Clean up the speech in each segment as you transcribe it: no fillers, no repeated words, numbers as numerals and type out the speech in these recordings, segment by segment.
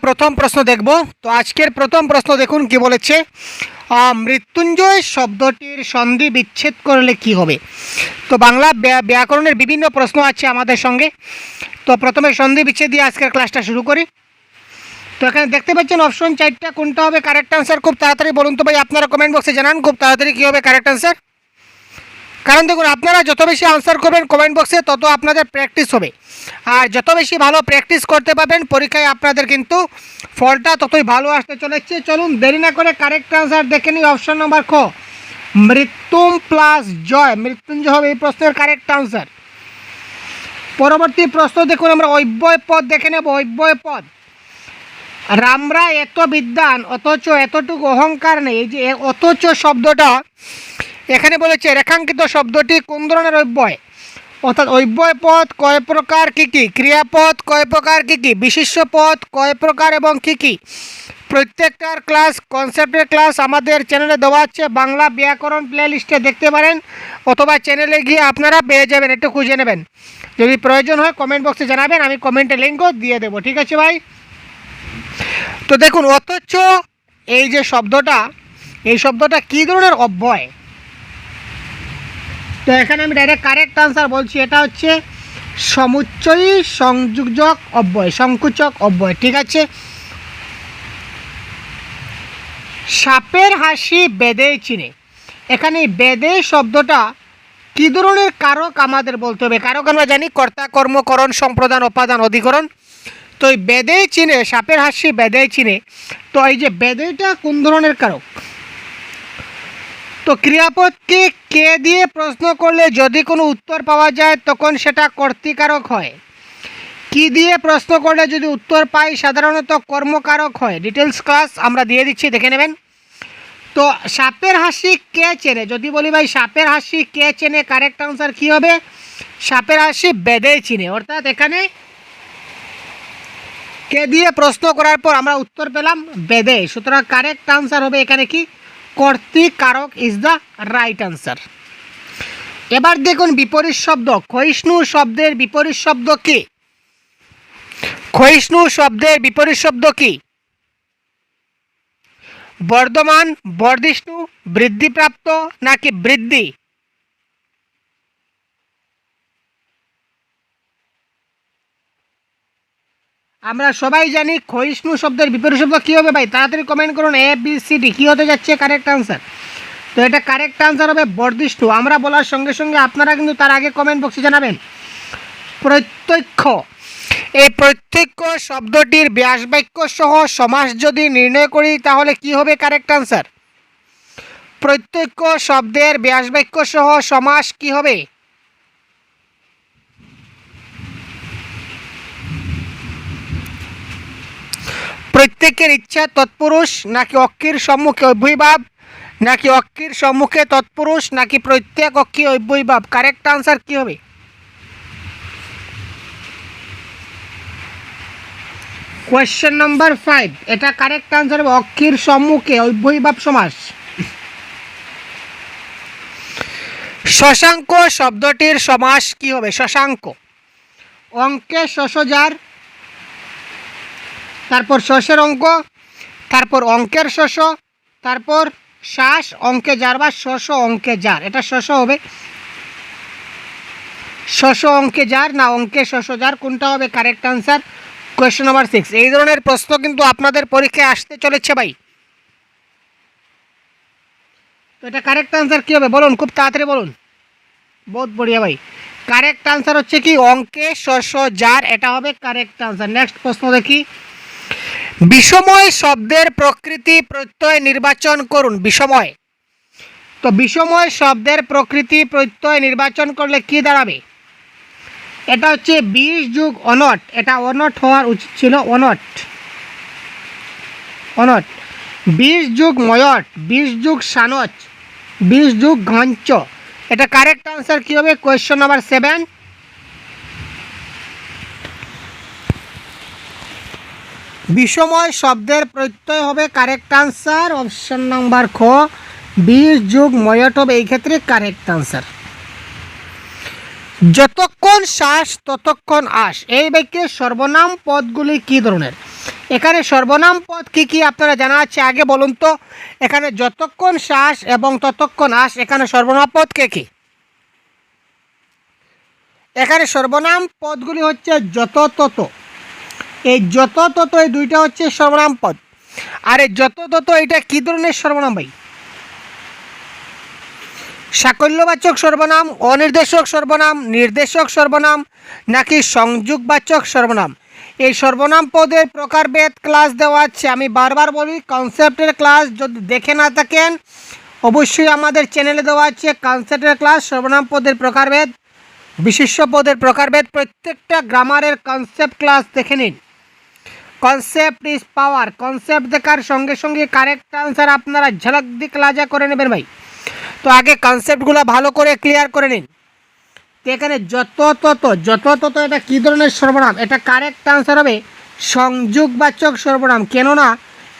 প্রথম প্রশ্ন দেখব। তো আজকের প্রথম প্রশ্ন দেখুন কি বলেছে। মৃত্যুঞ্জয় শব্দটির সন্ধি বিচ্ছেদ করলে কি হবে? তো বাংলা ব্যাকরণের বিভিন্ন প্রশ্ন আছে আমাদের সঙ্গে। তো প্রথমে সন্ধি বিচ্ছেদ দিয়ে আজকের ক্লাসটা শুরু করি। তো এখানে দেখতে পাচ্ছেন অপশন 4টা, কোনটা হবে কারেক্ট আনসার? খুব তাড়াতাড়ি বলুন তো ভাই, আপনারা কমেন্ট বক্সে জানান খুব তাড়াতাড়ি কী হবে কারেক্ট আনসার। কারণ দেখুন, আপনারা যত বেশি আনসার করবেন কমেন্ট বক্সে তত আপনাদের প্র্যাকটিস হবে, আর যত বেশি ভালো প্র্যাকটিস করতে পারবেন পরীক্ষায় আপনাদের কিন্তু ফলটা ততই ভালো আসতে চলেছে। চলুন দেরি না করে কারেক্ট আনসার দেখে নিই। অপশন নম্বর খ, মৃত্যুম প্লাস জয়, মৃত্যুঞ্জয় হবে এই প্রশ্নের কারেক্ট আনসার। পরবর্তী প্রশ্ন দেখুন, আমরা অব্যয় পদ দেখে নেব। অব্যয় পদ, রামরা এত বিদ্বান অথচ এতটুকু অহংকার নেই। এই যে অথচ শব্দটা এখানে বলেছে রেখাঙ্কিত শব্দটি কোন ধরনের অব্যয়, অর্থাৎ অব্যয় পদ কয় প্রকার, কী কী, ক্রিয়াপদ কয় প্রকার, কী কী, বিশেষ্য পদ কয় প্রকার এবং কী কী। প্রত্যেকটার ক্লাস, কনসেপ্টের ক্লাস আমাদের চ্যানেলে দেওয়া আছে, বাংলা ব্যাকরণ প্লে লিস্টে দেখতে পারেন, অথবা চ্যানেলে গিয়ে আপনারা পেয়ে যাবেন, একটু খুঁজে নেবেন। যদি প্রয়োজন হয় কমেন্ট বক্সে জানাবেন, আমি কমেন্টে লিঙ্কও দিয়ে দেবো, ঠিক আছে ভাই। তো দেখুন, অথচ এই যে শব্দটা, এই শব্দটা কী ধরনের অব্যয়? তো এখানে আমি ডাইরেক্ট কারেক্ট আনসার বলছি, এটা হচ্ছে সমুচ্চয়ী সংযোজক অব্যয়, সংকুচক অব্যয়, ঠিক আছে। সাপের হাসি বেদেই চিনে, এখানে বেদে শব্দটা কী ধরনের কারক আমাদের বলতে হবে? কারক আমরা জানি কর্তা, কর্ম, করণ, সম্প্রদান, অপাদান, অধিকরণ। তো এই বেদেই চিনে, সাপের হাসি বেদেই চিনে, তো এই যে বেদেইটা কোন ধরনের কারক? তো ক্রিয়াপদকে কে দিয়ে প্রশ্ন করলে যদি কোনো উত্তর পাওয়া যায় তখন সেটা কর্তৃকারক হয়। কি দিয়ে প্রশ্ন করলে যদি উত্তর পাই সাধারণত কর্মকারক হয়। ডিটেলস ক্লাস আমরা দিয়ে দিচ্ছি, দেখে নেবেন। তো সাপের হাসি কে চেনে, যদি বলি ভাই সাপের হাসি কে চেনে, কারেক্ট আনসার কী হবে? সাপের হাসি বেদেই চিনে, অর্থাৎ এখানে কে দিয়ে প্রশ্ন করার পর আমরা উত্তর পেলাম বেদে, সুতরাং কারেক্ট আনসার হবে এখানে কি কর্তৃকারক ইজ দ্য রাইট আনসার। এবার দেখুন বিপরীত শব্দ, ক্ষয়িষ্ণু শব্দের বিপরীত শব্দ কি? ক্ষয়িষ্ণু শব্দের বিপরীত শব্দ কি? বর্ধমান, বর্ধিষ্ণু, বৃদ্ধিপ্রাপ্ত নাকি বৃদ্ধি? আমরা সবাই জানি ক্ষয়িষ্ণু শব্দের বিপরীত শব্দ কী হবে ভাই, তাড়াতাড়ি কমেন্ট করুন ABCD কী হতে যাচ্ছে কারেক্ট আনসার। তো এটা কারেক্ট আনসার হবে বর্ধিষ্ণু। আমরা বলার সঙ্গে সঙ্গে আপনারা কিন্তু তার আগে কমেন্ট বক্সে জানাবেন। প্রত্যক্ষ, এই প্রত্যক্ষ শব্দটির ব্যাসবাক্য সহ সমাস যদি নির্ণয় করি তাহলে কি হবে কারেক্ট আনসার? প্রত্যক্ষ শব্দের ব্যাসবাক্য সহ সমাস কি হবে? প্রত্যেকের ইচ্ছা তৎপুরুষ নাকি অক্ষীর সম্মুখে অব্যয়ীভাব, নাকি অক্ষীর সম্মুখে তৎপুরুষ, নাকি প্রত্যেক অক্ষী অব্যয়ীভাব? কারেক্ট আনসার কি হবে? কোয়েশ্চেন নম্বর 5, এটা কারেক্ট আনসার হবে অক্ষীর সম্মুখে অব্যয়ীভাব সমাস। শশাঙ্ক শব্দটির সমাস কি হবে? শশাঙ্ক, অঙ্কে শশযার, তারপর শশের অঙ্ক, তারপর অঙ্কের শশ, তারপর শ্বাস অঙ্কে যার বা শশ অঙ্কে যার, এটা শশ হবে। শশ অঙ্কে যার না অঙ্কে শশ যার, কোনটা হবে কারেক্ট আনসার? Question number 6। এই ধরনের প্রশ্ন কিন্তু আপনাদের পরীক্ষায় আসতে চলেছে ভাই। তো এটা কারেক্ট আনসার কী হবে বলুন, খুব তাড়াতাড়ি বলুন। বহুত বঢ়িয়া ভাই, কারেক্ট আনসার হচ্ছে কি অঙ্কে শশ যার, এটা হবে কারেক্ট আনসার। নেক্সট প্রশ্ন দেখি, বিষময় শব্দের প্রকৃতি প্রত্যয় নির্বাচন করুন। বিষময়, তো বিষময় শব্দের প্রকৃতি প্রত্যয় নির্বাচন করলে কি দাঁড়াবে? এটা হচ্ছে 20 যুগ অনট, এটা অনট হওয়ার উচিত ছিল, অনট, অনট। 20 যুগ ময়ট, 20 যুগ সানচ, 20 যুগ ঘঞ্চ, এটা কারেক্ট আনসার কী হবে? Question number 7। বিষময় শব্দের প্রত্যয় হবে কারেক্ট আনসার অপশন নাম্বার খ, 20 যুগ ময়ট হবে এই ক্ষেত্রে কারেক্ট আনসার। যতক্ষণ শ্বাস ততক্ষণ আস, এই বাক্যে সর্বনাম পদগুলি কী ধরনের? এখানে সর্বনাম পদ কি কি আপনারা জানা আছে আগে বলুন তো। এখানে যতক্ষণ শ্বাস এবং ততক্ষণ আস, এখানে সর্বনাম পদ কে কি? এখানে সর্বনাম পদগুলি হচ্ছে যত তত। এই যত তত এই দুইটা হচ্ছে সর্বনাম পদ। আর এই যত তত এটা কি ধরনের সর্বনাম ভাই? সাকল্যবাচক সর্বনাম, অনির্দেশক সর্বনাম, নির্দেশক সর্বনাম, নাকি সংযোগবাচক সর্বনাম? এই সর্বনাম পদের প্রকারভেদ ক্লাস দেওয়া আছে। আমি বারবার বলি, কনসেপ্টের ক্লাস যদি দেখে না থাকেন অবশ্যই আমাদের চ্যানেলে দেওয়া আছে কনসেপ্টের ক্লাস, সর্বনাম পদের প্রকারভেদ, বিশিষ্ট পদের প্রকারভেদ, প্রত্যেকটা গ্রামারের কনসেপ্ট ক্লাস দেখে নিন। Concept is power. কনসেপ্ট দেখার সঙ্গে সঙ্গে কারেক্ট আনসার আপনারা ঝলক দিকলাজা করে নেবেন ভাই। তো আগে কনসেপ্টগুলো ভালো করে ক্লিয়ার করে নিন। তো এখানে যত তত এটা কী ধরনের সর্বনাম? এটা কারেক্ট আনসার হবে সংযোগবাচক সর্বনাম। কেননা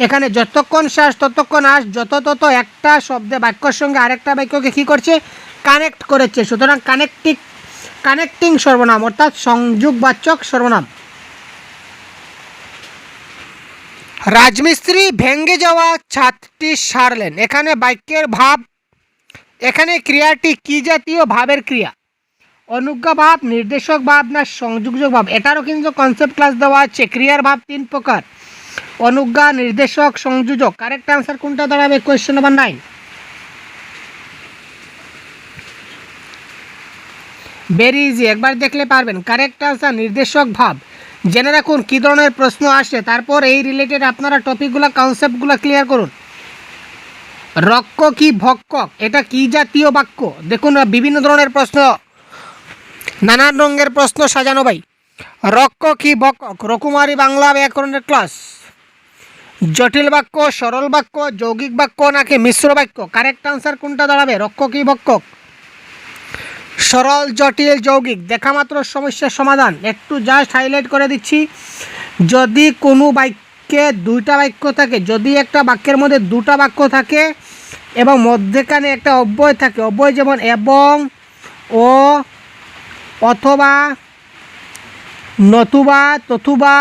এখানে যতক্ষণ শ্বাস ততক্ষণ আস, যত তত একটা শব্দে বাক্যর সঙ্গে আরেকটা বাক্যকে কী করছে? কানেক্ট করেছে। সুতরাং কানেক্টিং সর্বনাম অর্থাৎ সংযোগবাচক সর্বনাম। রাজমিস্ত্রি ভেঙে যাওয়া ছাদটি সারলেন। এখানে বাক্যের ভাব, এখানে ক্রিয়াটি কি জাতীয় ভাবের ক্রিয়া? অনুজ্ঞা ভাব, নির্দেশক ভাব, না সংযোগযোগ ভাব? এটারও কিন্তু কনসেপ্ট ক্লাস দেওয়া আছে। ক্রিয়ার ভাব 3 প্রকার: অনুজ্ঞা, নির্দেশক, সংযোজক। কারেক্ট আনসার কোনটা দাঁড়াবে? Question number 9। ভেরি ইজি, একবার দেখলে পারবেন। কারেক্ট আনসার নির্দেশক ভাব। জেনে রাখুন কী ধরনের প্রশ্ন আসে, তারপর এই রিলেটেড আপনারা টপিকগুলো কনসেপ্টগুলো ক্লিয়ার করুন। রক্ষ কি ভক্ষক, এটা কি জাতীয় বাক্য? দেখুন বিভিন্ন ধরনের প্রশ্ন, নানান রঙের প্রশ্ন সাজানো ভাই। রক্ষ কি ভক্ষক, রকুমারী বাংলা ব্যাকরণের ক্লাস। জটিল বাক্য, সরল বাক্য, যৌগিক বাক্য, নাকি মিশ্র বাক্য? কারেক্ট আনসার কোনটা দাঁড়াবে? রক্ষ কি ভক্ষক। সরল, জটিল, যৌগিক, দেখা মাত্র সমস্যার সমাধান। একটু জাস্ট হাইলাইট করে দিচ্ছি। যদি কোনো বাক্যে দুইটা বাক্য থাকে, যদি একটা বাক্যের মধ্যে দুটা বাক্য থাকে এবং মধ্যেখানে একটা অব্যয় থাকে, অব্যয় যেমন এবং, ও, অথবা, নতুবা, তথুবা,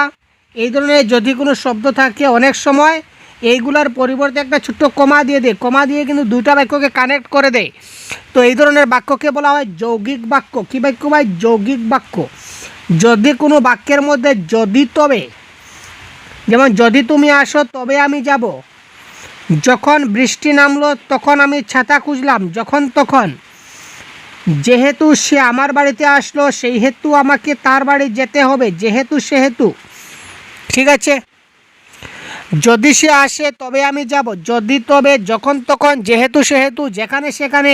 এই ধরনের যদি কোনো শব্দ থাকে, অনেক সময় এইগুলার পরিবর্তে একটা ছোট্ট কমা দিয়ে দেয়। কমা দিয়ে কিন্তু দুইটা বাক্যকে কানেক্ট করে দেয়। তো এই ধরনের বাক্যকে বলা হয় যৌগিক বাক্য। কী বাক্য ভাই? যৌগিক বাক্য। যদি কোনো বাক্যের মধ্যে যদি তবে, যেমন যদি তুমি আসো তবে আমি যাব, যখন বৃষ্টি নামলো তখন আমি ছাতা খুঁজলাম, যখন তখন, যেহেতু সে আমার বাড়িতে আসলো সেই হেতু আমাকে তার বাড়ি যেতে হবে, যেহেতু সেহেতু। ঠিক আছে? যদি সে আসে তবে আমি যাব, যদি তবে, যখন তখন, যেহেতু সেহেতু, যেখানে সেখানে,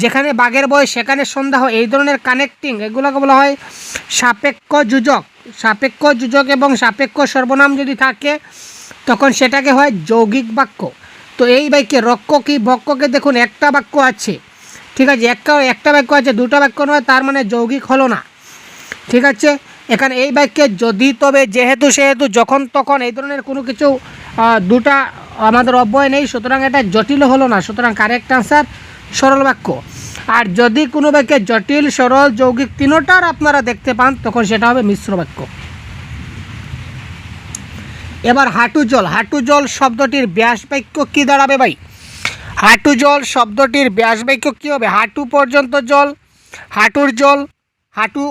যেখানে বাঘের বই সেখানে সন্ধ্যা হয়, এই ধরনের কানেক্টিং, এগুলোকে বলা হয় সাপেক্ষ যোজক। সাপেক্ষ যোজক এবং সাপেক্ষ সর্বনাম যদি থাকে তখন সেটাকে হয় যৌগিক বাক্য। তো এই বাক্যে রক্ষ কি ভক্ষকে দেখুন একটা বাক্য আছে। ঠিক আছে, একটা বাক্য আছে, দুটো বাক্য নয়, তার মানে যৌগিক হলো না। ঠিক আছে, এখানে এই বাক্যে যদি তবে, যেহেতু সেহেতু, যখন তখন, এই ধরনের কোনো কিছু দুটা আমাদের অব্যয় নেই, সুতরাং এটা জটিল হলো না। সুতরাং কারেক্ট আনসার সরল বাক্য। আর যদি কোনো বাক্যে জটিল, সরল, যৌগিক তিনোটার আপনারা দেখতে পান তখন সেটা হবে মিশ্র বাক্য। এবার হাঁটু জল। হাঁটু জল শব্দটির ব্যাস বাক্য কী দাঁড়াবে ভাই? হাঁটু জল শব্দটির ব্যাস বাক্য কী হবে? হাঁটু পর্যন্ত জল, হাঁটুর জল, হাঁটু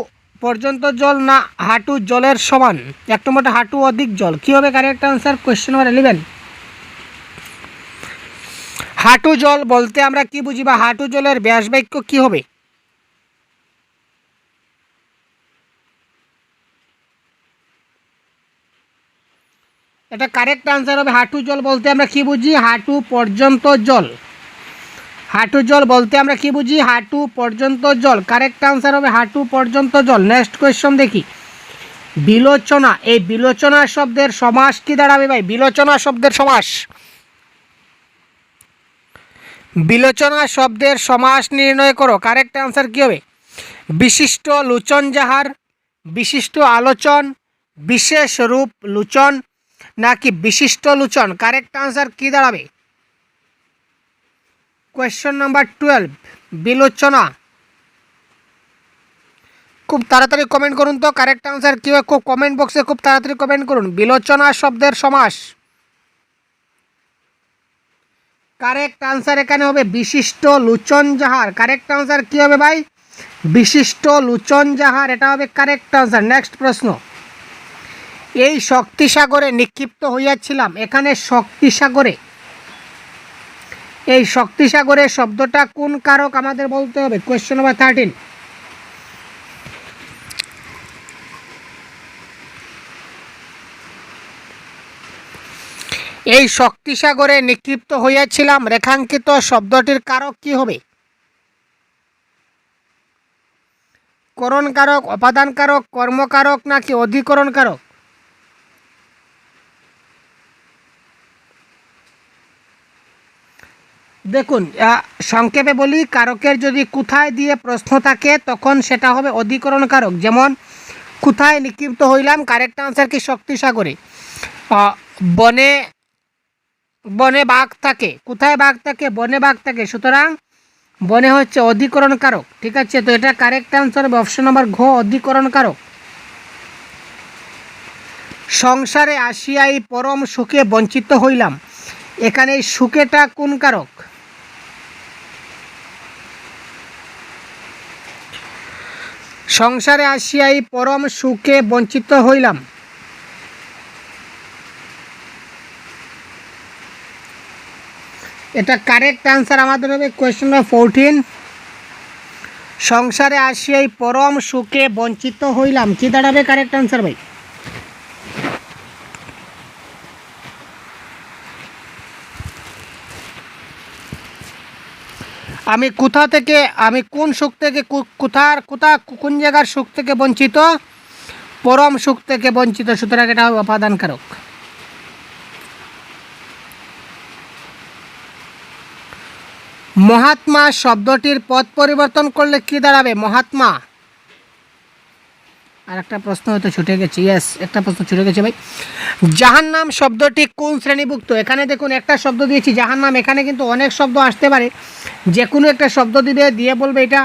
পর্যন্ত জল, না হাঁটু জলের সমান, এক নম্বরটা হাঁটু অধিক জল। কী হবে কারেক্ট আনসার? Question number 11। হাঁটু জল বলতে আমরা কি বুঝি, বা হাঁটু জলের ব্যাস বাক্য কী হবে? এটা কারেক্ট আনসার হবে হাঁটু জল বলতে আমরা কি বুঝি? হাঁটু পর্যন্ত জল। হাঁটু জল বলতে আমরা কি বুঝি? হাঁটু পর্যন্ত জল। কারেক্ট আনসার হবে হাঁটু পর্যন্ত জল। নেক্সট কোয়েশ্চন দেখি। বিলোচনা। এই বিলোচনা শব্দের সমাস কি দাঁড়াবে ভাই? বিলোচনা শব্দের সমাস, বিলোচনা শব্দের সমাস নির্ণয় করো। কারেক্ট আনসার কী হবে? বিশিষ্ট লোচন যাহার, বিশিষ্ট আলোচন, বিশেষ রূপ লোচন, নাকি বিশিষ্ট লোচন? কারেক্ট আনসার কী দাঁড়াবে? Question number 12। বিলোচনা খুব তাড়াতাড়ি কমেন্ট করুন তো কারেক্ট আনসার কী হয়, খুব কমেন্ট বক্সে খুব তাড়াতাড়ি কমেন্ট করুন। বিলোচনা শব্দের সমাস, কারেক্ট আনসার এখানে হবে বিশিষ্ট লোচন যাহার। কারেক্ট আনসার কী হবে ভাই? বিশিষ্ট লোচন যাহার, এটা হবে কারেক্ট আনসার। নেক্সট প্রশ্ন, এই শক্তিসাগরে নিক্ষিপ্ত হইয়াছিলাম। এখানে শক্তিসাগরে, এই শক্তিসাগরে শব্দটা কোন কারক আমাদের বলতে হবে। কোয়েশ্চেন নাম্বার 13, এই শক্তিসাগরে নিক্ষিপ্ত হইয়াছিলাম রেখাঙ্কিত শব্দটির কারক কি হবে? করণ কারক, অপাদান কারক, কর্মকারক নাকি অধিকরণ কারক? দেখুন সংক্ষেপে বলি, কারকের যদি কোথায় দিয়ে প্রশ্ন থাকে তখন সেটা হবে অধিকরণ কারক। যেমন কোথায় নিক্ষিপ্ত হইলাম, কারেক্ট আনসার কি শক্তিসাগরে। বনে, বনে বাঘ থাকে, কোথায় বাঘ থাকে? বনে বাঘ থাকে, সুতরাং বনে হচ্ছে অধিকরণ কারক। ঠিক আছে, তো এটা কারেক্ট আনসার হবে অপশন নাম্বার ঘ, অধিকরণ কারক। সংসারে আসিয়াই পরম সুখে বঞ্চিত হইলাম, এখানে এই সুখেটা কোন কারক? সংসারে আসিয়াই পরম সুখে বঞ্চিত হইলাম, এটা কারেক্ট আনসার আমাদের হবে কোয়েশ্চেন নাম্বার 14, সংসারে আসিয়াই পরম সুখে বঞ্চিত হইলাম। কি দাঁড়াবে কারেক্ট আনসার ভাই? আমি কোথা থেকে, আমি কোন সুখ থেকে, কোন জায়গার সুখ থেকে বঞ্চিত? পরম সুখ থেকে বঞ্চিত, সুতরাং এটা হবে অপাদান কারক। মহাত্মা শব্দটির পদ পরিবর্তন করলে কি দাঁড়াবে? মহাত্মা। আর একটা প্রশ্ন হয়তো ছুটে গেছে, ইয়েস একটা প্রশ্ন ছুটে গেছে ভাই। জাহান্নাম শব্দটি কোন শ্রেণীভুক্ত? এখানে দেখুন একটা শব্দ দিয়েছি জাহান্নাম, এখানে কিন্তু অনেক শব্দ আসতে পারে, যে কোনো একটা শব্দ দিবে, দিয়ে বলবে এটা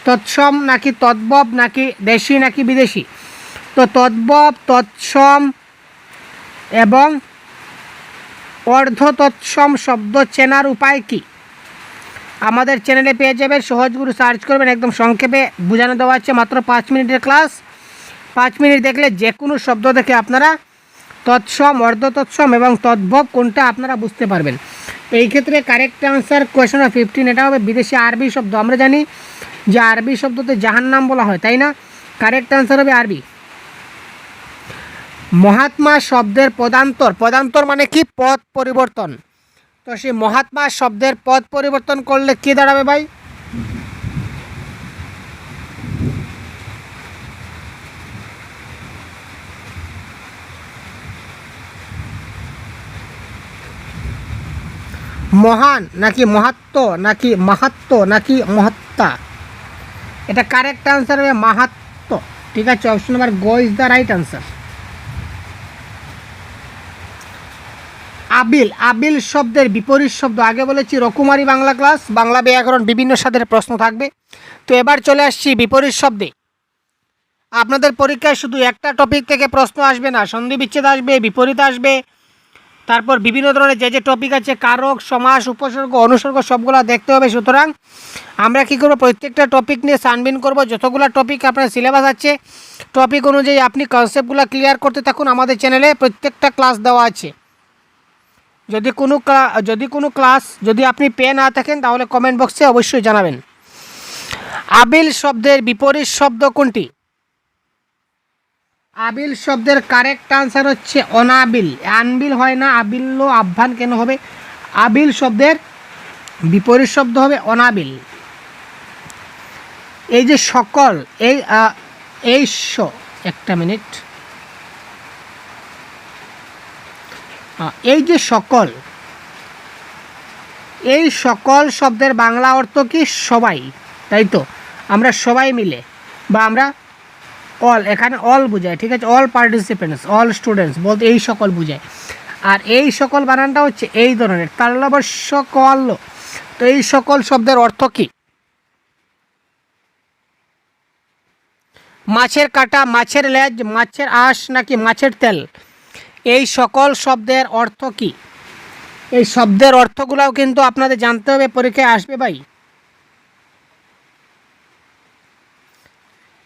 তৎসম নাকি তদ্ভব নাকি দেশি নাকি বিদেশি। তো তদ্ভব, তৎসম এবং অর্ধ তৎসম শব্দ চেনার উপায় কি? আমাদের চ্যানেলে পেয়ে যাবেন, সহজগুরু সার্চ করবেন, একদম সংক্ষেপে বোঝানো দেওয়া আছে, মাত্র 5 মিনিটের ক্লাস। 5 মিনিট দেখলে যে কোনো শব্দ দেখে আপনারা তৎসম, অর্ধ তৎসম এবং তদ্ভব কোনটা আপনারা বুঝতে পারবেন। এই ক্ষেত্রে কারেক্ট আনসার কোয়েশ্চন 15, এটা হবে বিদেশি আরবি শব্দ। আমরা জানি যে আরবি শব্দতে জাহান্নাম বলা হয়, তাই না? কারেক্ট আনসার হবে আরবি। মহাত্মা শব্দের পদান্তর, পদান্তর মানে কি? পদ পরিবর্তন। তো সেই মহাত্মা শব্দের পদ পরিবর্তন করলে কি দাঁড়াবে ভাই? মহান নাকি মহাত্ম নাকি মাহাত্ম নাকি মহাত্মা? এটা কারেক্ট আনসার হবে মাহাত্ম। ঠিক আছে, অপশন নাম্বার গ ইজ দ্য রাইট আনসার। আবিল, আবিল শব্দের বিপরীত শব্দ, আগে বলেছি রকুমারি বাংলা ক্লাস, বাংলা ব্যাকরণ বিভিন্ন স্বাদের প্রশ্ন থাকবে। তো এবার চলে আসছি বিপরীত শব্দে। আপনাদের পরীক্ষায় শুধু একটা টপিক থেকে প্রশ্ন আসবে না, সন্ধি বিচ্ছেদ আসবে, বিপরীত আসবে, তারপর বিভিন্ন ধরনের যে যে টপিক আছে, কারক, সমাস, উপসর্গ, অনুসর্গ, সবগুলো দেখতে হবে। সুতরাং আমরা কী করবো, প্রত্যেকটা টপিক নিয়ে ছানবিন করব। যতগুলো টপিক আপনার সিলেবাস আছে, টপিক অনুযায়ী আপনি কনসেপ্টগুলো ক্লিয়ার করতে থাকুন। আমাদের চ্যানেলে প্রত্যেকটা ক্লাস দেওয়া আছে। যদি কোনো ক্লাস যদি আপনি পেয়ে না থাকেন তাহলে কমেন্ট বক্সে অবশ্যই জানাবেন। আবিল শব্দের বিপরীত শব্দ কোনটি? আবিল শব্দের কারেক্ট আনসার হচ্ছে অনাবিল। আনবিল হয় না, আবিল্য আহ্বান কেন হবে? আবিল শব্দের বিপরীত শব্দ হবে অনাবিল। এই যে সকল, এই একটা মিনিট, এই যে সকল, এই সকল শব্দের বাংলা অর্থ কি? সবাই, তাই তো? আমরা সবাই মিলে, বা আমরা অল, এখানে অল বোঝায়। ঠিক আছে, অল পার্টিসিপেন্টস, অল স্টুডেন্টস বলতে এই সকল বোঝায়। আর এই সকল বানানটা হচ্ছে এই ধরনের, তাল্লবশ্য কল। তো এই সকল শব্দের অর্থ কি? মাছের কাঁটা, মাছের লেজ, মাছের আঁশ নাকি মাছের তেল, এই সকল শব্দের অর্থ কী? এই শব্দের অর্থগুলোও কিন্তু আপনাদের জানতে হবে, পরীক্ষায় আসবে ভাই।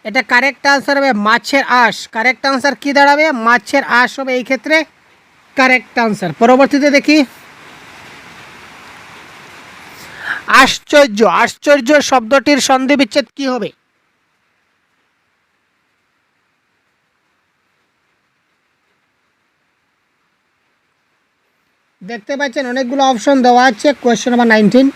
এটা কারেক্ট আনসার হবে মাছের আঁশ। কারেক্ট আনসার কী দাঁড়াবে? মাছের আঁশ হবে এই ক্ষেত্রে কারেক্ট আনসার। পরবর্তীতে দেখি আশ্চর্য। আশ্চর্য শব্দটির সন্ধি বিচ্ছেদ কী হবে? দেখতে পাচ্ছেন অনেকগুলো অপশন দেওয়া আছে। কোয়েশ্চেন নাম্বার 19,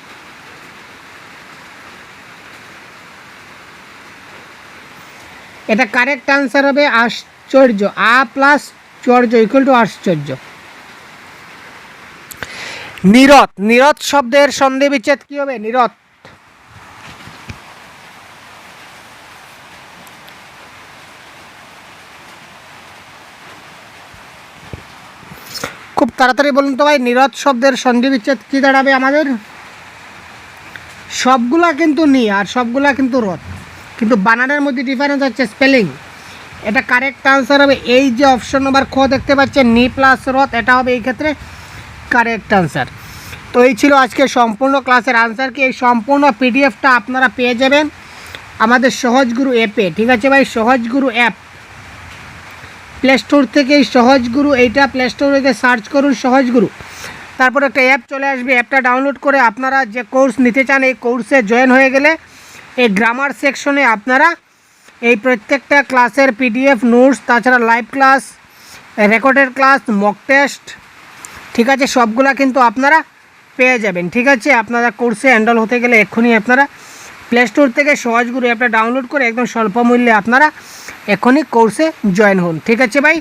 এটা কারেক্ট আনসার হবে আশ্চর্য। আ প্লাস চর্য ইকুয়াল টু আশ্চর্য। নীরদ। নীরদ শব্দের সন্ধি বিচ্ছেদ কী হবে? নীরদ। খুব তাড়াতাড়ি বলুন তো ভাই, নীরদ শব্দের সন্ধি বিচ্ছেদ কী দাঁড়াবে আমাদের? সবগুলা কিন্তু নি আর সবগুলা কিন্তু রদ, কিন্তু বানানের মধ্যে ডিফারেন্স হচ্ছে স্পেলিং। এটা কারেক্ট আনসার হবে এই যে অপশন নাম্বার খ দেখতে পাচ্ছেন, নি প্লাস রথ, এটা হবে এই ক্ষেত্রে কারেক্ট আনসার। তো এই ছিল আজকে সম্পূর্ণ ক্লাসের আনসার কি। এই সম্পূর্ণ পিডিএফটা আপনারা পেয়ে যাবেন আমাদের সহজগুরু অ্যাপে, ঠিক আছে ভাই? সহজগুরু অ্যাপ প্লে স্টোর থেকে, এই সহজগুরু এইটা প্লে স্টোরে সার্চ করুন সহজগুরু, তারপর একটা অ্যাপ চলে আসবে। অ্যাপটা ডাউনলোড করে আপনারা যে কোর্স নিতে চান এই কোর্সে জয়েন হয়ে গেলে এই গ্রামার সেকশনে আপনারা এই প্রত্যেকটা ক্লাসের পিডিএফ নোটস, তাছাড়া live class, recorded class, mock test, ঠিক আছে, সবগুলা কিন্তু আপনারা পেয়ে যাবেন। ঠিক আছে, আপনারা কোর্সে এনরোল হতে গেলে এক্ষুনি আপনারা প্লে স্টোর থেকে সহজগুরু অ্যাপটা ডাউনলোড করে একদম স্বল্প মূল্যে আপনারা এখনই কোর্সে জয়েন হন। ঠিক আছে ভাই।